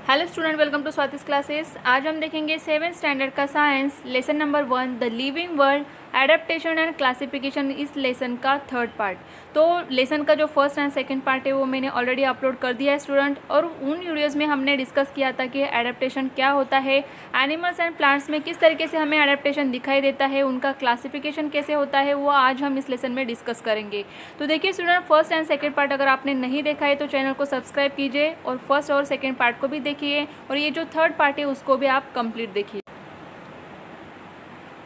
Hello student, welcome to Swati's classes. आज हम देखेंगे 7th स्टैंडर्ड का science lesson number 1 the living world adaptation and classification. इस lesson का थर्ड पार्ट। तो लेसन का जो फर्स्ट एंड सेकंड पार्ट है वो मैंने ऑलरेडी अपलोड कर दिया है स्टूडेंट, और उन वीडियोस में हमने डिस्कस किया था कि एडेप्टेशन क्या होता है, एनिमल्स एंड प्लांट्स में किस तरीके से हमें एडेप्टेशन दिखाई देता है, उनका क्लासिफिकेशन कैसे होता है, वो आज हम इस लेसन में डिस्कस करेंगे। तो देखिए student, first and second part अगर आपने नहीं देखा है तो चैनल को सब्सक्राइब कीजिए और फर्स्ट और सेकेंड पार्ट को भी देखिए, और ये जो थर्ड पार्ट है उसको भी आप कंप्लीट देखिए।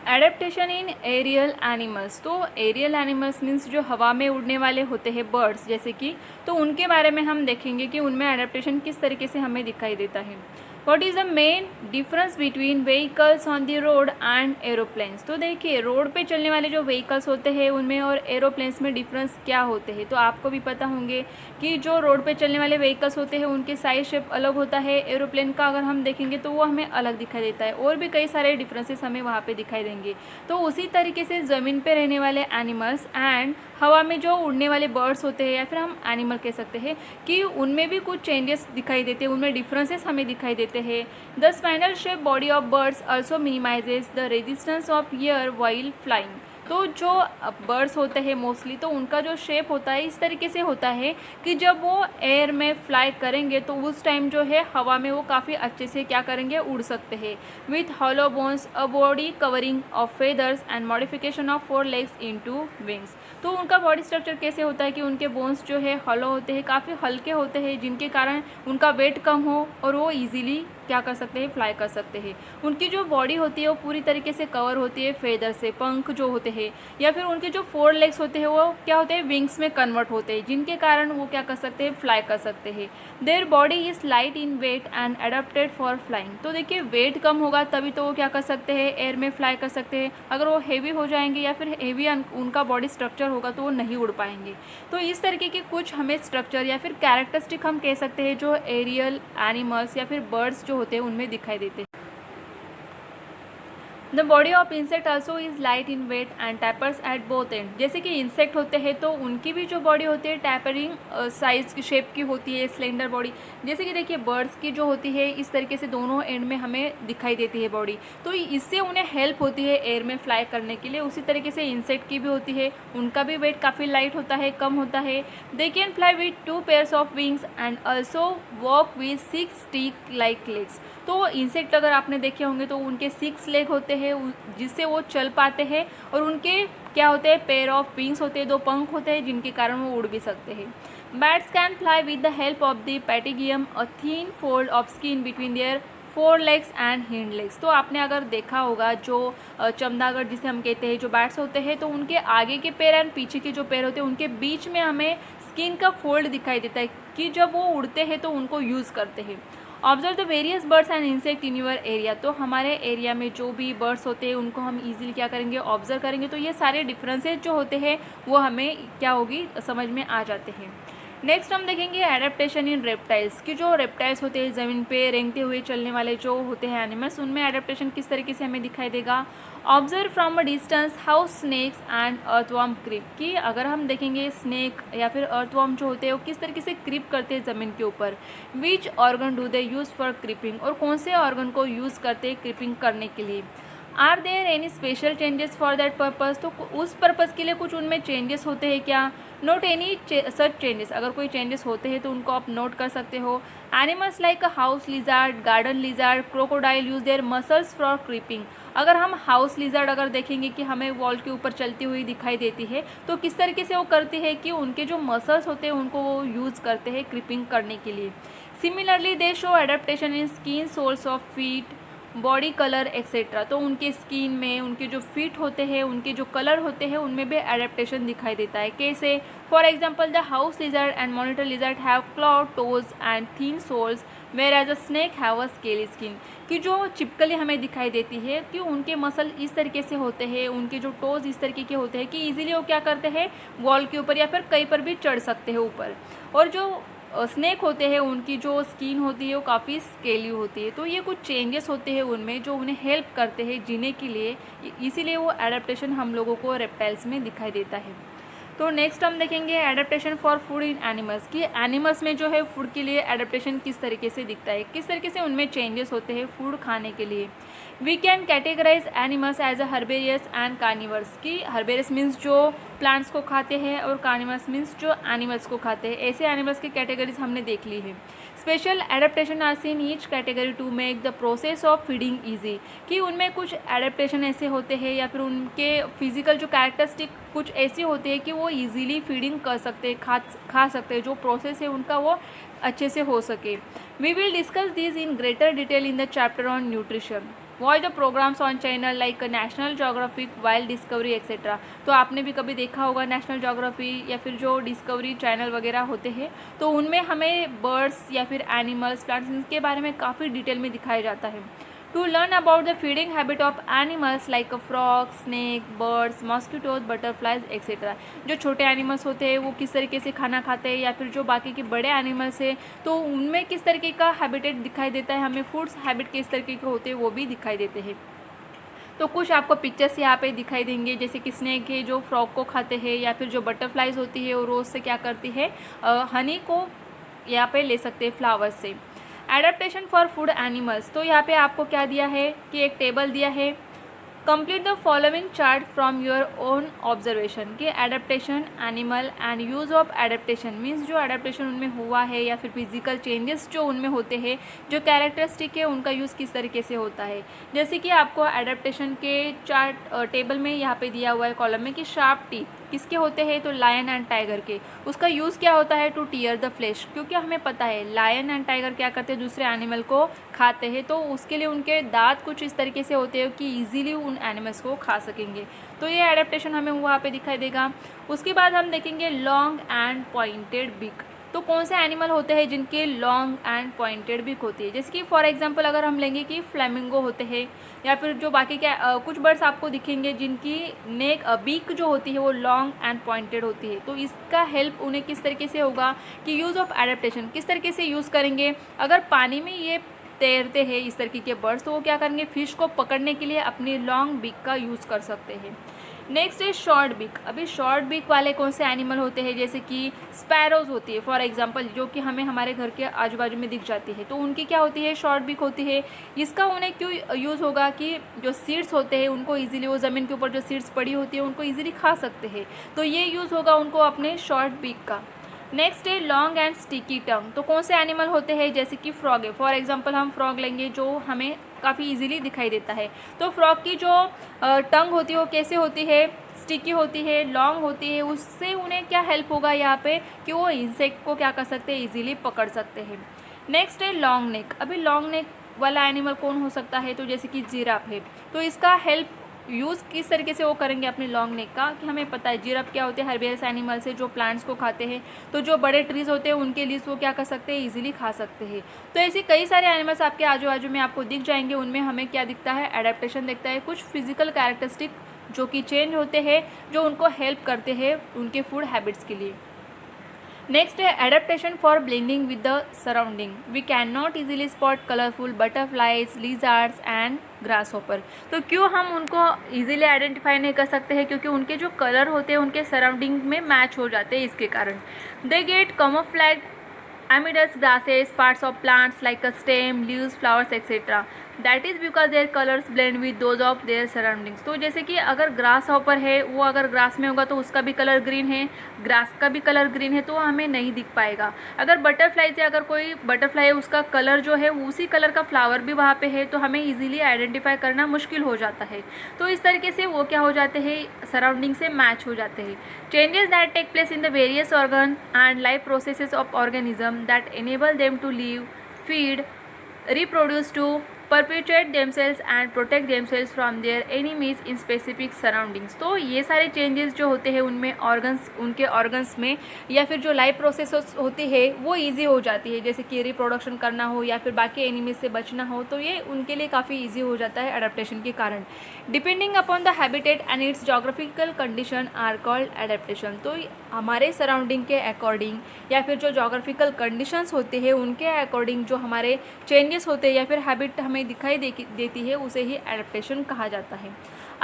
Adaptation in aerial animals. तो एरियल एनिमल्स मीन्स जो हवा में उड़ने वाले होते हैं, बर्ड्स जैसे कि, तो उनके बारे में हम देखेंगे कि उनमें एडेप्टेशन किस तरीके से हमें दिखाई देता है। What is the main difference between vehicles on the road and aeroplanes. तो देखिए रोड पे चलने वाले जो व्हीकल्स होते हैं उनमें और एरोप्लेन्स में डिफरेंस क्या होते हैं। तो आपको भी पता होंगे कि जो रोड पे चलने वाले व्हीकल्स होते हैं उनके साइज शेप अलग होता है, एरोप्लेन का अगर हम देखेंगे तो वो हमें अलग दिखाई देता है, और भी कई सारे डिफरेंसेस हमें वहाँ पे दिखाई देंगे। तो उसी तरीके से ज़मीन पे रहने वाले एनिमल्स एंड हवा में जो उड़ने वाले बर्ड्स होते हैं या फिर हम एनिमल कह सकते हैं कि उनमें भी कुछ चेंजेस दिखाई देते हैं, उनमें डिफरेंसेस हमें दिखाई देते हैं। The spinal shape body of birds also minimises the resistance of air while flying. तो जो बर्ड्स होते हैं मोस्टली, तो उनका जो शेप होता है इस तरीके से होता है कि जब वो एयर में फ्लाई करेंगे तो उस टाइम जो है हवा में वो काफ़ी अच्छे से क्या करेंगे, उड़ सकते हैं। With hollow bones, a body covering of feathers and modification of 4 legs into wings. तो उनका बॉडी स्ट्रक्चर कैसे होता है कि उनके बोन्स जो है हॉलो होते हैं, काफ़ी हल्के होते हैं, जिनके कारण उनका वेट कम हो और वो ईजिली क्या कर सकते हैं, फ्लाई कर सकते हैं। उनकी जो बॉडी होती है वो पूरी तरीके से कवर होती है फेदर से, पंख जो होते हैं, या फिर उनके जो 4 लेग्स होते हैं वो क्या होते हैं, विंग्स में कन्वर्ट होते हैं, जिनके कारण वो क्या कर सकते हैं, फ्लाई कर सकते हैं। Their body is light in weight and adapted for flying. तो देखिए वेट कम होगा तभी तो वो क्या कर सकते हैं, एयर में फ्लाई कर सकते हैं। अगर वो हेवी हो जाएंगे या फिर हेवी उनका बॉडी स्ट्रक्चर होगा तो वो नहीं उड़ पाएंगे। तो इस तरीके के कुछ हमें स्ट्रक्चर या फिर कैरेक्टरिस्टिक हम कह सकते हैं जो एरियल एनिमल्स या फिर बर्ड्स जो होते हैं उनमें दिखाई देते हैं। The body of insect also is light in weight and tapers at both end. जैसे कि इंसेक्ट होते हैं तो उनकी भी जो बॉडी होती है टैपरिंग साइज की शेप की होती है, स्लेंडर बॉडी। जैसे कि देखिए बर्ड्स की जो होती है इस तरीके से दोनों एंड में हमें दिखाई देती है बॉडी, तो इससे उन्हें हेल्प होती है एयर में फ्लाई करने के लिए। उसी तरीके से इंसेक्ट की भी होती है, उनका भी वेट काफ़ी लाइट होता है, कम होता है। They can fly with 2 pairs of wings and also walk with 6 stick like legs. तो इंसेक्ट अगर आपने देखे होंगे तो उनके 6 लेग होते हैं जिससे वो चल पाते हैं, और उनके क्या होते हैं, पेयर ऑफ विंग्स होते हैं, 2 पंख होते हैं, जिनके कारण वो उड़ भी सकते हैं। Bats can fly with the help of the patagium, a thin fold of skin between their 4 legs and hind legs. तो आपने अगर देखा होगा जो चमगादड़ जिसे हम कहते हैं, जो बैट्स होते हैं, तो उनके आगे के पैर एंड पीछे के जो पैर होते हैं उनके बीच में हमें स्किन का फोल्ड दिखाई देता है कि जब वो उड़ते हैं तो उनको यूज़ करते हैं। Observe the various birds and insect in your area. तो हमारे एरिया में जो भी बर्ड्स होते हैं उनको हम इजीली क्या करेंगे, ऑब्जर्व करेंगे, तो ये सारे डिफरेंसेस जो होते हैं वो हमें क्या होगी, समझ में आ जाते हैं। नेक्स्ट हम देखेंगे एडेप्टेशन इन रेप्टाइल्स की। जो रेप्टाइल्स होते हैं ज़मीन पे रेंगते हुए चलने वाले जो होते हैं एनिमल्स, उनमें एडेप्टेशन किस तरीके से हमें दिखाई देगा। Observe from a distance how snakes and earthworm creep. कि अगर हम देखेंगे स्नेक या फिर अर्थवर्म जो होते हैं वो किस तरीके से क्रीप करते हैं ज़मीन के ऊपर। Which organ do they use for creeping. और कौन से ऑर्गन को यूज़ करते हैं क्रीपिंग करने के लिए। Are there any special changes for that purpose. तो उस पर्पज़ के लिए कुछ उनमें चेंजेस होते हैं क्या। Note any such changes. अगर कोई चेंजेस होते हैं तो उनको आप नोट कर सकते हो। Animals like a house lizard, garden lizard, crocodile use their muscles for creeping. अगर हम हाउस लिजार्ड अगर देखेंगे कि हमें वॉल के ऊपर चलती हुई दिखाई देती है, तो किस तरीके से वो करती है कि उनके जो मसल्स होते हैं उनको वो यूज़ करते हैं क्रीपिंग करने के लिए। Similarly they show adaptation in skin, soles of feet, body colour etcetera. तो उनके स्किन में उनके जो फीट होते हैं, उनके जो कलर होते हैं, उनमें भी एडेप्टेशन दिखाई देता है। कैसे, for example the house lizard and monitor lizard have claw toes and thin soles whereas a snake have a scaly skin. कि जो चिपकली हमें दिखाई देती है कि उनके मसल इस तरीके से होते हैं, उनके जो टोज इस तरीके के होते हैं कि इजीली वो क्या करते हैं, वॉल के ऊपर या फिर कहीं पर भी चढ़ सकते हैं ऊपर। और जो स्नेक होते हैं उनकी जो स्किन होती है वो काफ़ी स्केली होती है। तो ये कुछ चेंजेस होते हैं उनमें जो उन्हें हेल्प करते हैं जीने के लिए, इसीलिए वो एडेप्टेशन हम लोगों को रेप्टाइल्स में दिखाई देता है। तो नेक्स्ट हम देखेंगे adaptation for food in animals, कि एनिमल्स में जो है फूड के लिए एडेप्टेशन किस तरीके से दिखता है, किस तरीके से उनमें चेंजेस होते हैं फूड खाने के लिए। We can categorize animals as a herbivores and carnivores, की हर्बेरियस मीन्स जो प्लांट्स को खाते हैं और कार्निवर्स मीन्स जो एनिमल्स को खाते हैं। ऐसे एनिमल्स की कैटेगरीज हमने देख ली है। Special adaptation are seen each category to make the process of feeding easy, कि उनमें कुछ एडेप्टेशन ऐसे होते हैं या फिर उनके फिजिकल जो कैरेक्टरिस्टिक कुछ ऐसे होते हैं कि वो इजीली फीडिंग कर सकते हैं, खा सकते हैं, जो प्रोसेस है उनका वो अच्छे से हो सके। We will discuss this in greater detail in the chapter on nutrition. Watch the programmes on channel like National Geographic, wild discovery etcetera. तो आपने भी कभी देखा होगा नेशनल जोग्राफी या फिर जो डिस्कवरी चैनल वगैरह होते हैं, तो उनमें हमें बर्ड्स या फिर एनिमल्स, प्लांट्स के बारे में काफ़ी डिटेल में दिखाया जाता है। To learn about the feeding habit of animals like frog, snake, birds, mosquitoes, butterflies etcetera. जो छोटे एनिमल्स होते हैं वो किस तरीके से खाना खाते हैं, या फिर जो बाकी के बड़े एनिमल्स हैं तो उनमें किस तरीके का हैबिटेट दिखाई देता है, हमें फूड्स हैबिट किस तरीके के होते हैं वो भी दिखाई देते हैं। तो कुछ आपको पिक्चर्स यहाँ पे दिखाई देंगे, जैसे कि स्नेक है जो फ्रॉग को खाते हैं, या फिर जो बटरफ्लाइज होती है वो रोज़ से क्या करती है, हनी को यहाँ पे ले सकते हैं फ्लावर्स से। एडेप्टेशन फॉर फूड एनिमल्स, तो यहाँ पे आपको क्या दिया है कि एक टेबल दिया है। Complete the following chart from your own observation, कि adaptation, animal and use of adaptation means जो एडेप्टेशन उनमें हुआ है या फिर फिजिकल चेंजेस जो उनमें होते हैं, जो कैरेक्टरिस्टिक है उनका यूज़ किस तरीके से होता है। जैसे कि आपको एडेप्टेशन के चार्ट टेबल में यहाँ पे दिया हुआ है कॉलम में कि शार्प टीथ किसके होते हैं, तो लायन एंड टाइगर के। उसका यूज़ क्या होता है, टू टीयर द फ्लेश, क्योंकि हमें पता है लायन एंड टाइगर क्या करते हैं, दूसरे एनिमल को खाते हैं, तो उसके लिए उनके दांत कुछ इस तरीके से होते हैं कि इजीली उन एनिमल्स को खा सकेंगे। तो ये एडेप्टेशन हमें वहाँ पे दिखाई देगा। उसके बाद हम देखेंगे लॉन्ग एंड पॉइंटेड बिक, तो कौन से एनिमल होते हैं जिनके लॉन्ग एंड पॉइंटेड बिक होती है। जैसे कि फॉर एग्जांपल अगर हम लेंगे कि फ्लेमिंगो होते हैं, या फिर जो बाकी के कुछ बर्ड्स आपको दिखेंगे जिनकी नेक बीक जो होती है वो लॉन्ग एंड पॉइंटेड होती है। तो इसका हेल्प उन्हें किस तरीके से होगा कि यूज़ ऑफ एडेप्टेशन किस तरीके से यूज़ करेंगे। अगर पानी में ये तैरते हैं इस तरीके के बर्ड्स, तो वो क्या करेंगे, फिश को पकड़ने के लिए अपनी लॉन्ग बीक का यूज़ कर सकते हैं। नेक्स्ट है शॉर्ट बीक। अभी शॉर्ट बीक वाले कौन से एनिमल होते हैं, जैसे कि स्पैरोज होती है फॉर एग्जांपल, जो कि हमें हमारे घर के आजू बाजू में दिख जाती है, तो उनकी क्या होती है, शॉर्ट बीक होती है। इसका उन्हें क्यों यूज़ होगा कि जो सीड्स होते हैं उनको ईजिली, वो ज़मीन के ऊपर जो सीड्स पड़ी होती है उनको ईजिली खा सकते हैं, तो ये यूज़ होगा उनको अपने शॉर्ट बीक का। नेक्स्ट है लॉन्ग एंड स्टिकी टंग। तो कौन से एनिमल होते हैं, जैसे कि फ्रॉग है फॉर एग्जांपल, हम फ्रॉग लेंगे जो हमें काफ़ी इजीली दिखाई देता है। तो फ्रॉग की जो टंग होती है वो कैसे होती है, स्टिकी होती है, लॉन्ग होती है। उससे उन्हें क्या हेल्प होगा यहाँ पे कि वो इंसेक्ट को क्या कर सकते हैं, इजीली पकड़ सकते हैं। नेक्स्ट है लॉन्ग नेक। अभी लॉन्ग नेक वाला एनिमल कौन हो सकता है, तो जैसे कि जिराफ है, तो इसका हेल्प यूज़ किस तरीके से वो करेंगे अपने लॉन्ग नेक का, कि हमें पता है जिराफ क्या होते हैं, हर्बियरस एनिमल्स है जो प्लांट्स को खाते हैं, तो जो बड़े ट्रीज़ होते हैं उनके लिए वो क्या कर सकते हैं, इजीली खा सकते हैं। तो ऐसे कई सारे एनिमल्स आपके आजू बाजू में आपको दिख जाएंगे, उनमें हमें क्या दिखता है, एडेप्टेशन दिखता है, कुछ फिजिकल कैरेक्टरिस्टिक जो कि चेंज होते हैं, जो उनको हेल्प करते हैं उनके फूड हैबिट्स के लिए। नेक्स्ट है adaptation for blending with the surrounding. We can not easily spot colourful butterflies, lizards and grass hopper. तो क्यों हम उनको इजीली आइडेंटिफाई नहीं कर सकते हैं, क्योंकि उनके जो कलर होते हैं उनके सराउंडिंग में मैच हो जाते हैं, इसके कारण। They get camouflage amidst grasses, parts of plants like a stem, leaves, flowers, etc. That is because their colors blend with those of their surroundings. तो जैसे कि अगर ग्रास हॉपर है, वो अगर ग्रास में होगा तो उसका भी कलर ग्रीन है, ग्रास का भी कलर ग्रीन है, तो हमें नहीं दिख पाएगा। अगर बटरफ्लाई से अगर कोई बटरफ्लाई है, उसका कलर जो है उसी कलर का फ्लावर भी वहाँ पे है, तो हमें इजीली आइडेंटिफाई करना मुश्किल हो जाता है। तो इस तरीके से वो क्या हो जाते हैं, सराउंडिंग से मैच हो जाते हैं। Changes that take place in the various organ and life processes of organism that enable them to live, feed, reproduce to perpetuate themselves and protect themselves from their enemies in specific surroundings। तो ये सारे changes जो होते हैं उनमें organs, उनके organs में या फिर जो लाइफ प्रोसेस होती है वो इजी हो जाती है, जैसे कि रिप्रोडक्शन करना हो या फिर बाकी एनिमीज से बचना हो, तो ये उनके लिए काफ़ी इजी हो जाता है एडेप्टेशन के कारण। Depending upon the habitat and its geographical condition are called adaptation. तो हमारे सराउंडिंग के अकॉर्डिंग या फिर जो जोग्राफिकल कंडीशंस होते हैं उनके अकॉर्डिंग जो हमारे चेंजेस होते हैं या फिर हैबिट हमें दिखाई देती है, उसे ही एडेप्टेशन कहा जाता है।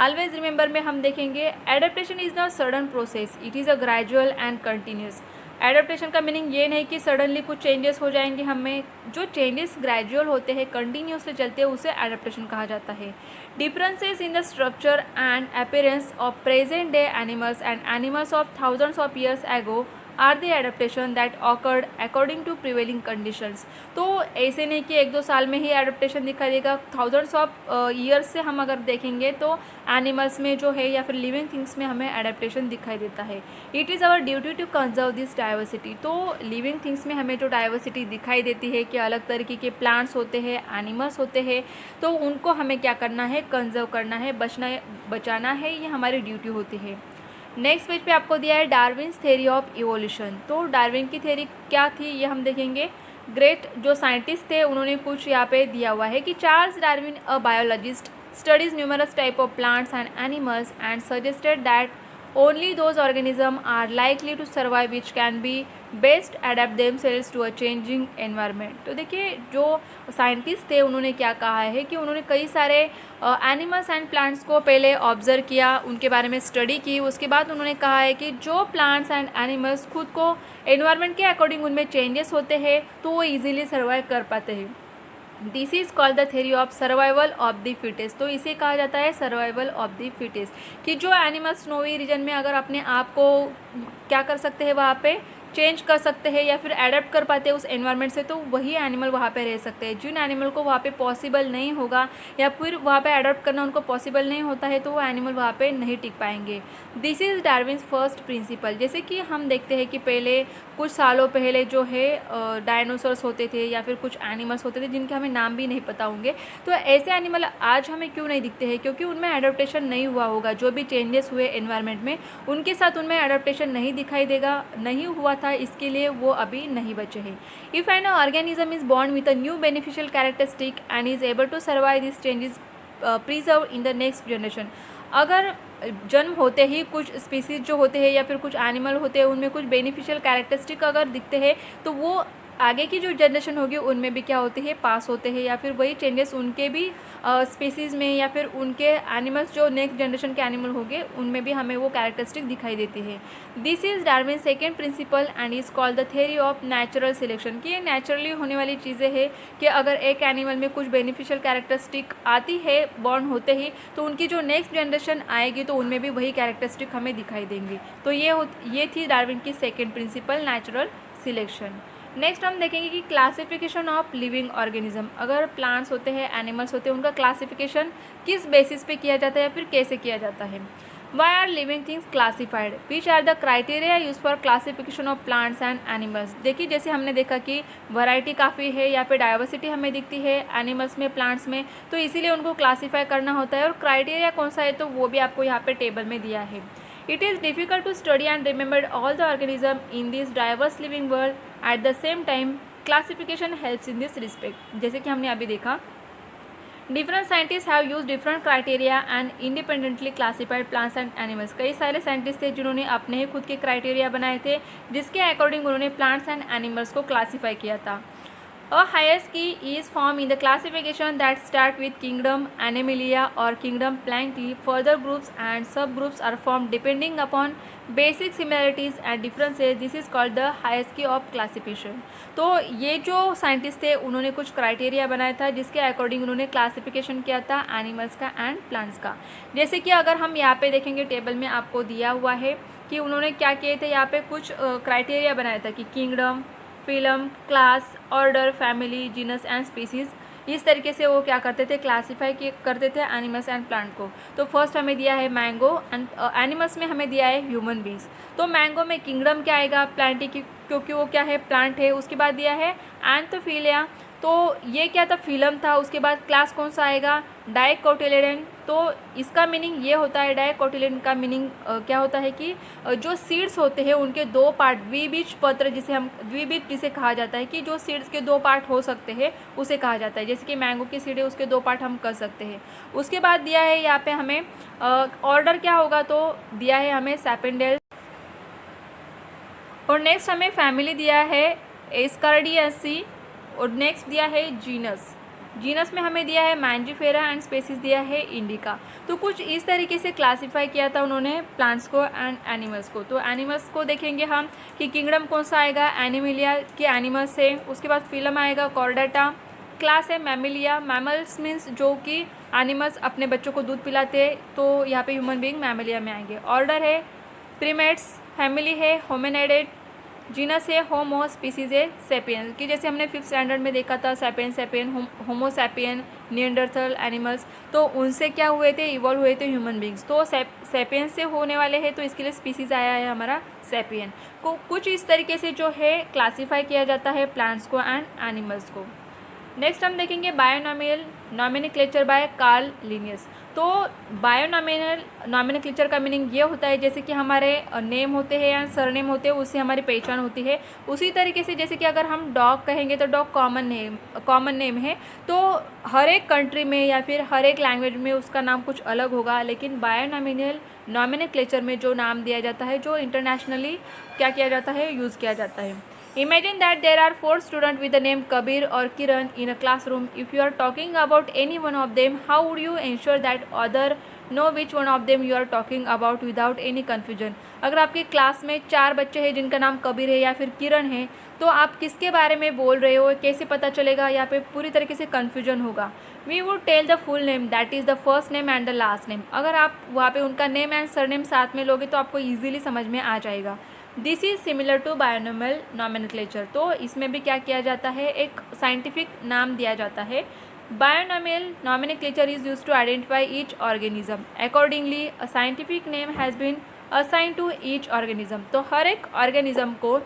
ऑलवेज रिमेंबर में हम देखेंगे adaptation is not sudden process, it is a gradual and continuous. Adaptation का मीनिंग ये नहीं कि सडनली कुछ चेंजेस हो जाएंगे हमें, जो चेंजेस ग्रेजुअल होते हैं, कंटिन्यूसली चलते हैं, उसे एडेप्टेशन कहा जाता है। Differences in the structure and appearance of present day animals and animals of thousands of years ago are the adaptation that occurred according to prevailing conditions. तो ऐसे नहीं कि 1-2 साल में ही एडेप्टेशन दिखाई देगा, थाउजेंड्स ऑफ ईयर्स से हम अगर देखेंगे तो एनिमल्स में जो है या फिर लिविंग थिंग्स में हमें एडेप्टेशन दिखाई देता है। It is our duty to conserve this diversity. तो लिविंग थिंग्स में हमें जो डाइवर्सिटी दिखाई देती है कि अलग तरीके के प्लांट्स होते हैं, एनिमल्स होते हैं, तो उनको हमें क्या करना है, कंजर्व करना है, बचाना है, ये हमारी ड्यूटी होती है। नेक्स्ट पेज पे आपको दिया है डार्विन्स थ्योरी ऑफ इवोल्यूशन। तो डार्विन की थ्योरी क्या थी ये हम देखेंगे। ग्रेट जो साइंटिस्ट थे उन्होंने कुछ यहाँ पे दिया हुआ है कि Charles Darwin a biologist studies numerous type of plants and animals and suggested that only those organism are likely to survive which can be best adapt themselves to a changing environment. तो देखिए जो scientist थे उन्होंने क्या कहा है कि उन्होंने कई सारे एनिमल्स एंड प्लांट्स को पहले ऑब्जर्व किया, उनके बारे में स्टडी की, उसके बाद उन्होंने कहा है कि जो प्लांट्स एंड एनिमल्स खुद को एनवायरनमेंट के अकॉर्डिंग उनमें चेंजेस होते हैं तो वो ईजिली सर्वाइव कर पाते हैं। This is called the theory of survival of the fittest. तो इसे कहा जाता है सर्वाइवल ऑफ द फिटेस्ट कि जो एनिमल्स स्नोवी रीजन में अगर अपने आप को क्या कर सकते हैं, वहाँ पे चेंज कर सकते हैं या फिर अडेप्ट कर पाते हैं उस एनवायरनमेंट से, तो वही एनिमल वहाँ पे रह सकते हैं। जिन एनिमल को वहाँ पे पॉसिबल नहीं होगा या फिर वहाँ पे अडॉप्ट करना उनको पॉसिबल नहीं होता है तो वो एनिमल वहाँ पे नहीं टिक पाएंगे। This is Darwin's first principle. जैसे कि हम देखते हैं कि पहले कुछ सालों पहले जो है डायनासोर्स होते थे या फिर कुछ एनिमल्स होते थे जिनके हमें नाम भी नहीं पता होंगे। तो ऐसे एनिमल आज हमें क्यों नहीं दिखते हैं, क्योंकि उनमें एडॉप्टेशन नहीं हुआ होगा। जो भी चेंजेस हुए एनवायरनमेंट में उनके साथ उनमें एडॉप्टेशन नहीं दिखाई देगा, नहीं हुआ था, इसके लिए वो अभी नहीं बचे हैं। If an organism is born with a new beneficial characteristic and is able to survive this changes preserve in the next generation. अगर जन्म होते ही कुछ स्पीसीज जो होते हैं या फिर कुछ एनिमल होते हैं उनमें कुछ बेनिफिशियल कैरेक्टरिस्टिक अगर दिखते हैं तो वो आगे की जो जनरेशन होगी उनमें भी क्या होते हैं, पास होते हैं, या फिर वही चेंजेस उनके भी स्पीसीज़ में या फिर उनके एनिमल्स जो नेक्स्ट जनरेशन के एनिमल होंगे उनमें भी हमें वो कैरेक्टरिस्टिक दिखाई देती है। This is Darwin second principle and is called the theory of natural selection कि ये नेचुरली होने वाली चीज़ें हैं कि अगर एक एनिमल में कुछ बेनिफिशियल कैरेक्टरिस्टिक आती है बॉर्न होते ही तो उनकी जो नेक्स्ट जनरेशन आएगी तो उनमें भी वही कैरेक्टरिस्टिक हमें दिखाई देंगे। तो ये थी डार्विन की second principle, natural selection. Next हम देखेंगे कि क्लासिफिकेशन ऑफ लिविंग ऑर्गेनिज्म। अगर प्लांट्स होते हैं, एनिमल्स होते हैं, उनका क्लासिफिकेशन किस बेसिस पे किया जाता है या फिर कैसे किया जाता है। Why are living things classified, which are the criteria use for classification of plants and animals. देखिए जैसे हमने देखा कि वैरायटी काफ़ी है या फिर डाइवर्सिटी हमें दिखती है एनिमल्स में, प्लांट्स में, तो इसीलिए उनको क्लासीफाई करना होता है। और क्राइटेरिया कौन सा है तो वो भी आपको यहाँ पे टेबल में दिया है। It is difficult to study and remember all the organisms in this diverse living world. At the same time, classification helps in this respect. जैसे कि हमने अभी देखा, different scientists have used different criteria and independently classified plants and animals. कई सारे scientist थे जिन्होंने अपने ही खुद के क्राइटेरिया बनाए थे जिसके अकॉर्डिंग उन्होंने प्लांट्स एंड एनिमल्स को क्लासीफाई किया था। A hierarchy is formed in the classification that start with kingdom Animalia or kingdom Plantae. Further groups and subgroups are formed depending upon basic similarities and differences. This is called the hierarchy of classification. तो ये जो scientist थे उन्होंने कुछ criteria बनाया था जिसके according उन्होंने क्लासिफिकेशन किया था एनिमल्स का एंड प्लांट्स का। जैसे कि अगर हम यहाँ पे देखेंगे टेबल में आपको दिया हुआ है कि उन्होंने क्या किए थे, यहाँ पे कुछ क्राइटेरिया बनाया था कि kingdom, film, class, order, family, genus and species, इस तरीके से वो क्या करते थे, क्लासीफाई करते थे एनिमल्स एंड प्लांट को। तो फर्स्ट हमें दिया है मैंगो एंड एनिमल्स में हमें दिया है ह्यूमन बींग्स। तो मैंगो में किंगडम क्या आएगा, प्लांटी की, क्योंकि वो क्या है, प्लांट है। उसके बाद दिया है एंथोफिलिया, तो ये क्या था, फिलम था। उसके बाद क्लास कौन सा आएगा, डाइकोटिलेडन। तो इसका मीनिंग ये होता है, डाइकोटिलेडन का मीनिंग क्या होता है कि जो सीड्स होते हैं उनके दो पार्ट, द्विबीज पत्र जिसे हम द्विबीज जिसे कहा जाता है कि जो सीड्स के दो पार्ट हो सकते हैं उसे कहा जाता है। जैसे कि मैंगो की सीड है उसके दो पार्ट हम कर सकते हैं। उसके बाद दिया है यहाँ पे हमें ऑर्डर क्या होगा, तो दिया है हमें सैपेंडेल। और नेक्स्ट हमें फैमिली दिया है एस्कार्डियासी और नेक्स्ट दिया है जीनस। जीनस में हमें दिया है मैंजीफेरा एंड स्पीसीज दिया है इंडिका। तो कुछ इस तरीके से क्लासीफाई किया था उन्होंने प्लांट्स को एंड एनिमल्स को। तो एनिमल्स को देखेंगे हम कि किंगडम कौन सा आएगा, एनिमिलिया के एनिमल्स है। उसके बाद फिलम आएगा कॉर्डेटा। क्लास है मैमिलिया। मैमल्स मीन्स जो कि एनिमल्स अपने बच्चों को दूध पिलाते हैं, तो यहाँ पे ह्यूमन बीइंग मैमिलिया में आएंगे। ऑर्डर है प्रीमेट्स। फैमिली है होमिनिडेड। जीनस है होमो। स्पीसीज है सेपियन, कि जैसे हमने 5th स्टैंडर्ड में देखा था सैपियन सैपियन, होमो सैपियन, निएंडरथल एनिमल्स, तो उनसे क्या हुए थे, इवॉल्व हुए थे ह्यूमन बींग्स। तो सैपियन से होने वाले हैं, तो इसके लिए स्पीसीज आया है हमारा सैपियन को। कुछ इस तरीके से जो है क्लासीफाई किया जाता है प्लांट्स को एंड एनिमल्स को। नेक्स्ट हम बायोनॉमिनल नॉमेनक्लेचर बाय कार्ल लिनियस। तो नॉमेनक्लेचर का मीनिंग ये होता है जैसे कि हमारे नेम होते हैं या सरनेम होते हैं, उससे हमारी पहचान होती है। उसी तरीके से जैसे कि अगर हम डॉग कहेंगे तो डॉग कॉमन नेम है, तो हर एक कंट्री में या फिर हर एक लैंग्वेज में उसका नाम कुछ अलग होगा। लेकिन बायोनॉमिनल नॉमेनक्लेचर में जो नाम दिया जाता है, जो इंटरनेशनली क्या किया जाता है, यूज़ किया जाता है। Imagine that there are 4 students with the name Kabir or Kiran in a classroom. If you are talking about any one of them, how would you ensure that other know which one of them you are talking about without any confusion? अगर आपकी class में 4 बच्चे हैं जिनका नाम कबीर है या फिर किरण है, तो आप किसके बारे में बोल रहे हो, कैसे पता चलेगा? यहाँ पे पूरी तरीके से कन्फ्यूजन होगा। We would tell the full name, that is the first name and the last name. अगर आप वहाँ पे उनका नेम एंड सरनेम साथ में लोगे तो आपको ईजिली समझ में आ जाएगा। This is similar to binomial nomenclature. तो इसमें भी क्या किया जाता है, एक साइंटिफिक नाम दिया जाता है। Binomial nomenclature is use to identify each organism. Accordingly a scientific name has been assign to each organism. तो हर एक ऑर्गेनिज्म को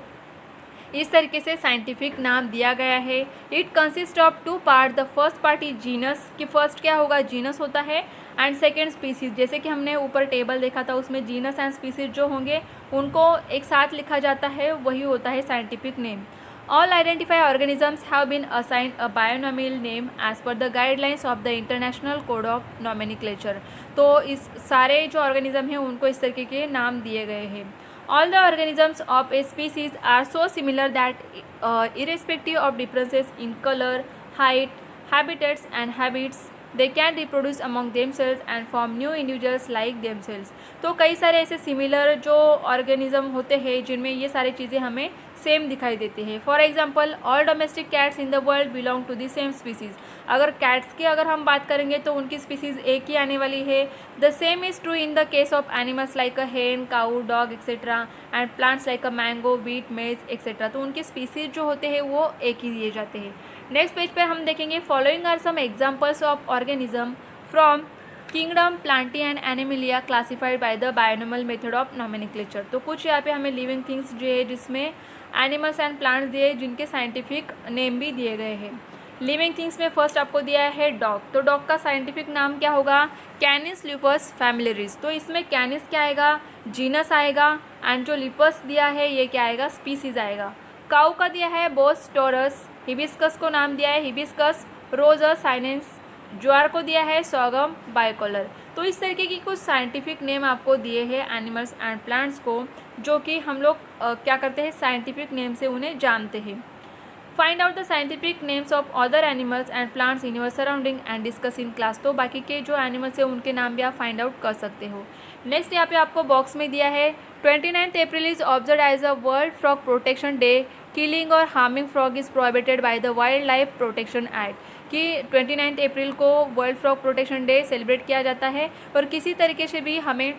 इस तरीके से साइंटिफिक नाम दिया गया है। It consist of 2 part. The first part is genus, कि फर्स्ट क्या होगा, जीनस होता है, एंड सेकेंड स्पीसीज। जैसे कि हमने ऊपर टेबल देखा था, उसमें जीनस एंड स्पीसीज जो होंगे उनको एक साथ लिखा जाता है, वही होता है scientific name. All identify organisms have been assigned a binomial name as per the guidelines of the international code of nomenclature. तो इस सारे जो ऑर्गेनिज्म हैं उनको इस तरीके के नाम दिए गए हैं। All the organisms of a species are so similar that irrespective of differences in color, height, habitats and habits, they can reproduce among themselves and form new individuals like themselves. तो कई सारे ऐसे सिमिलर जो organism होते हैं जिनमें ये सारी चीज़ें हमें सेम दिखाई देती है। For example all domestic cats in the world belong to the same species. अगर कैट्स की अगर हम बात करेंगे तो उनकी स्पीसीज़ एक ही आने वाली है। The same is true in the case of animals like a hen, cow, dog etcetera, and plants like a mango, wheat, maize etcetera. तो उनके स्पीसीज़ जो होते हैं वो एक ही दिए जाते हैं। नेक्स्ट पेज पे हम देखेंगे following are some examples of organism from kingdom, plantae and animalia classified by the binomial method of nomenclature. तो कुछ यहाँ पे हमें लिविंग थिंग्स जो है जिसमें एनिमल्स एंड प्लांट्स दिए, जिनके साइंटिफिक नेम भी दिए गए हैं। लिविंग थिंग्स में फर्स्ट आपको दिया है डॉग। तो डॉग का साइंटिफिक नाम क्या होगा, कैनिस लुपस फैमिलियरिस। तो इसमें कैनिस क्या आएगा, जीनस आएगा, एंड जो लिपस दिया है ये क्या आएगा, स्पीसीज आएगा। काऊ का दिया है बोस टोरस। हिबिस्कस को नाम दिया है हिबिस्कस रोजस साइनेंस। ज्वार को दिया है सोगम बाइकोलर। तो इस तरीके की कुछ साइंटिफिक नेम आपको दिए हैं एनिमल्स एंड प्लांट्स को, जो कि हम लोग क्या करते हैं, साइंटिफिक नेम से उन्हें जानते हैं। Find out the scientific names of other animals and plants in your surrounding and discuss in class. तो बाकी के जो एनिमल्स हैं उनके नाम भी आप फाइंड आउट कर सकते हो। नेक्स्ट यहाँ पे आपको बॉक्स में दिया है 29 April is observe as a world frog protection day. Killing और harming frog is prohibited by the wildlife protection act. कि 29 अप्रैल को world frog protection day celebrate किया जाता है, और किसी तरीके से भी हमें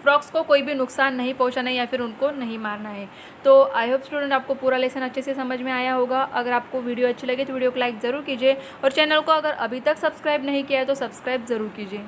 फ्रॉक्स को कोई भी नुकसान नहीं पहुंचाना है या फिर उनको नहीं मारना है। तो आई होप स्टूडेंट आपको पूरा लेसन अच्छे से समझ में आया होगा। अगर आपको वीडियो अच्छी लगे तो वीडियो को लाइक ज़रूर कीजिए, और चैनल को अगर अभी तक सब्सक्राइब नहीं किया है तो सब्सक्राइब ज़रूर कीजिए।